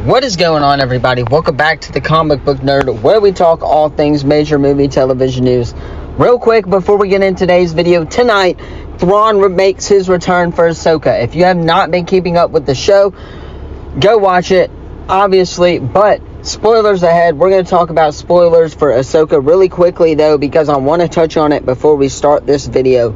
What is going on, everybody? Welcome back to the Comic Book Nerd, where we talk all things major movie television news. Real quick, before we get in today's video, tonight, Thrawn makes his return for Ahsoka. If you have not been keeping up with the show, go watch it, obviously, but spoilers ahead. We're going to talk about spoilers for Ahsoka really quickly, though, because I want to touch on it before we start this video.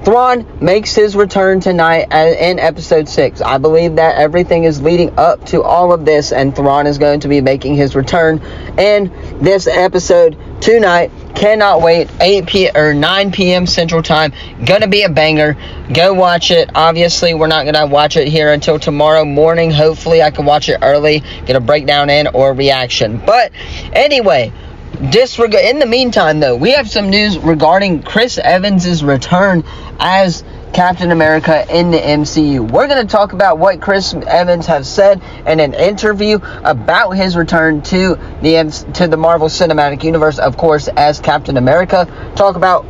Thrawn makes his return tonight in episode 6. I believe that everything is leading up to all of this, and Thrawn is going to be making his return in this episode tonight. Cannot wait. 9 p.m. Central Time. Gonna be a banger. Go watch it. Obviously, we're not gonna watch it here until tomorrow morning. Hopefully, I can watch it early, get a breakdown in or reaction. But anyway, in the meantime, though, we have some news regarding Chris Evans' return as Captain America in the MCU. We're going to talk about what Chris Evans has said in an interview about his return to the Marvel Cinematic Universe, of course, as Captain America. Talk about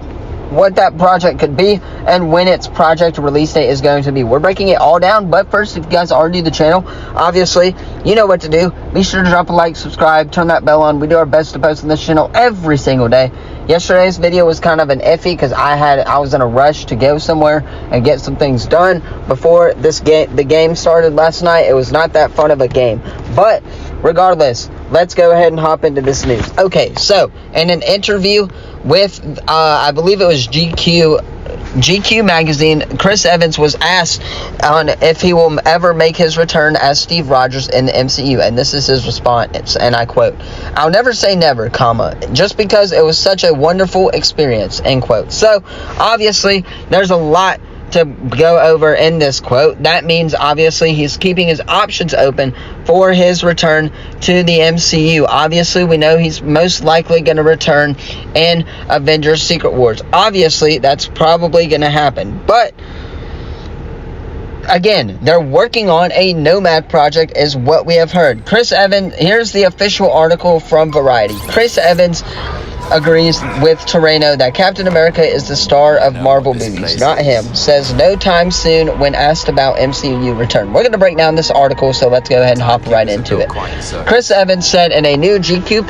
what that project could be and when its project release date is going to be. We're breaking it all down, but first, if you guys are new to the channel, obviously, you know what to do. Be sure to drop a like, subscribe, turn that bell on. We do our best to post on this channel every single day. Yesterday's video was kind of an iffy because I was in a rush to go somewhere and get some things done before the game started last night. It was not that fun of a game, but regardless, let's go ahead and hop into this news. Okay, so in an interview with I believe it was GQ magazine, Chris Evans was asked on if he will ever make his return as Steve Rogers in the MCU, and this is his response, and I quote, "I'll never say never, just because it was such a wonderful experience," end quote. So obviously there's a lot to go over in this quote. That means obviously he's keeping his options open for his return to the MCU. Obviously, we know he's most likely going to return in Avengers Secret Wars. Obviously, that's probably going to happen. But again, they're working on a Nomad project is what we have heard. Chris Evans, here's the official article from Variety. Chris Evans agrees with Torreno that Captain America is the star of Marvel movies, not him. Says no time soon when asked about MCU return. We're going to break down this article, so let's go ahead and hop right into it. Chris Evans said in a new GQ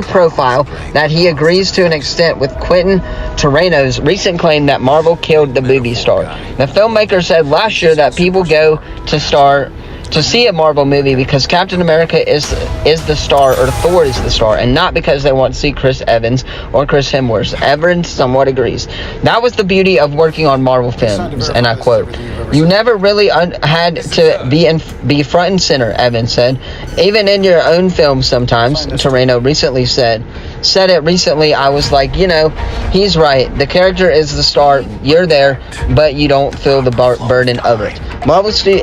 profile that he agrees to an extent with Quentin Torreno's recent claim that Marvel killed the movie star. The filmmaker said last year that people go to see a Marvel movie because Captain America is the star, or Thor is the star, and not because they want to see Chris Evans or Chris Hemsworth. Evans somewhat agrees. That was the beauty of working on Marvel films, and I quote, "You never really had to be front and center," Evans said. "Even in your own films sometimes," Torreno recently said it recently, "I was like, he's right. The character is the star. You're there, but you don't feel the burden of it."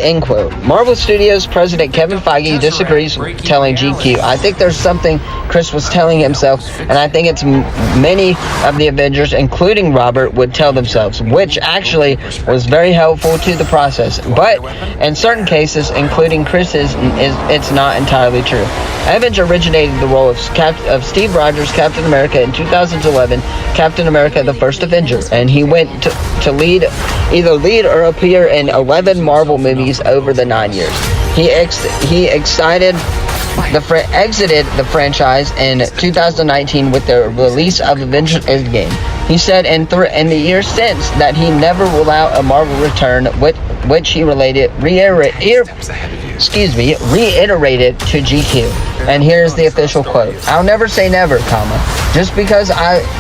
End quote. Marvel Studios president Kevin Feige disagrees with telling GQ. "I think there's something Chris was telling himself, and I think it's many of the Avengers, including Robert, would tell themselves, which actually was very helpful to the process. But in certain cases, including Chris's, it's not entirely true." Evans originated the role of Steve Rogers, Captain America, in 2011, Captain America: The First Avenger, and he went to either lead or appear in 11 Marvel movies over the 9 years. He exited the franchise in 2019 with the release of Avengers Endgame. He said in the years since that he never ruled out a Marvel return, which he reiterated to GQ. And here's the official quote. "I'll never say never, just because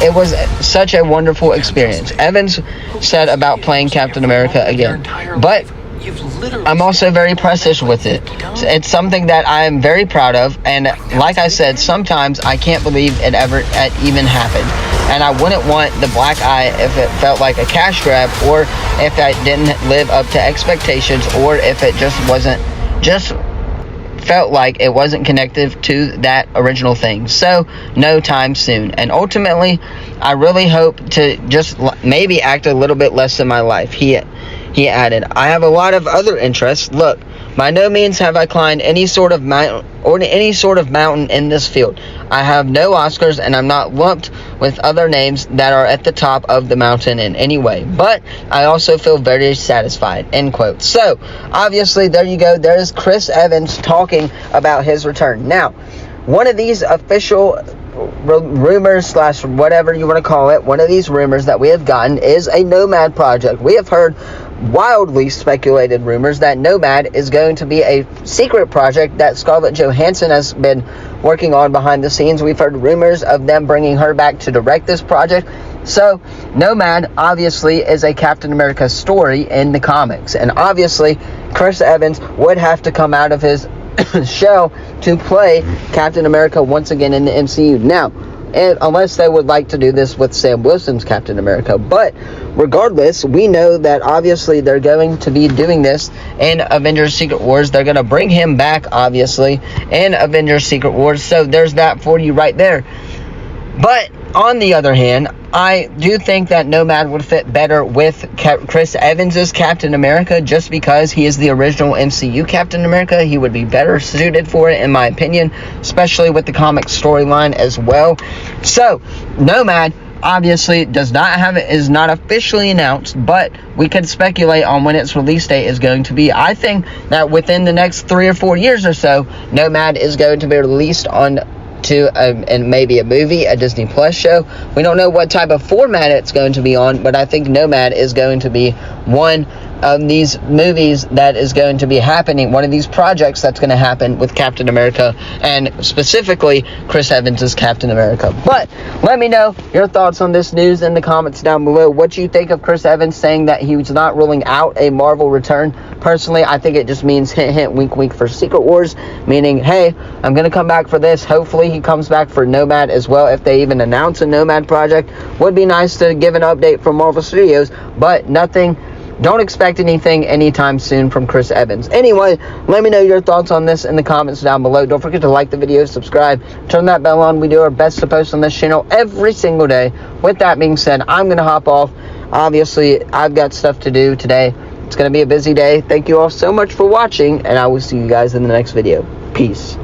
it was such a wonderful experience," Evans said about playing Captain America again. "But I'm also very precious with it. It's something that I am very proud of, and like I said, sometimes I can't believe it even happened. And I wouldn't want the black eye if it felt like a cash grab, or if I didn't live up to expectations, or if it just felt like it wasn't connected to that original thing. So no time soon. And ultimately, I really hope to just maybe act a little bit less in my life." He added, "I have a lot of other interests. Look, By no means have I climbed any sort of mountain in this field. I have no Oscars, and I'm not lumped with other names that are at the top of the mountain in any way. But I also feel very satisfied." End quote. So, obviously, there you go. There is Chris Evans talking about his return. Now, one of these official rumors slash whatever you want to call it, one of these rumors that we have gotten is a Nomad project. We have heard wildly speculated rumors that Nomad is going to be a secret project that Scarlett Johansson has been working on behind the scenes. We've heard rumors of them bringing her back to direct this project. So, Nomad obviously is a Captain America story in the comics, and obviously Chris Evans would have to come out of his shell to play Captain America once again in the MCU. Now, unless they would like to do this with Sam Wilson's Captain America. But regardless, we know that obviously they're going to be doing this in Avengers Secret Wars. They're going to bring him back, obviously, in Avengers Secret Wars. So there's that for you right there. But on the other hand, I do think that Nomad would fit better with Chris Evans' Captain America, just because he is the original MCU Captain America. He would be better suited for it, in my opinion, especially with the comic storyline as well. So, Nomad obviously is not officially announced, but we can speculate on when its release date is going to be. I think that within the next 3 or 4 years or so, Nomad is going to be released on and maybe a movie, a Disney Plus show. We don't know what type of format it's going to be on, but I think Nomad is going to be one of these movies that is going to be happening, one of these projects that's going to happen with Captain America, and specifically Chris Evans' Captain America. But let me know your thoughts on this news in the comments down below. What you think of Chris Evans saying that he was not ruling out a Marvel return? Personally, I think it just means hint, hint, wink, wink for Secret Wars, meaning, hey, I'm going to come back for this. Hopefully he comes back for Nomad as well. If they even announce a Nomad project, would be nice to give an update from Marvel Studios, but nothing. Don't expect anything anytime soon from Chris Evans. Anyway, let me know your thoughts on this in the comments down below. Don't forget to like the video, subscribe, turn that bell on. We do our best to post on this channel every single day. With that being said, I'm going to hop off. Obviously, I've got stuff to do today. It's going to be a busy day. Thank you all so much for watching, and I will see you guys in the next video. Peace.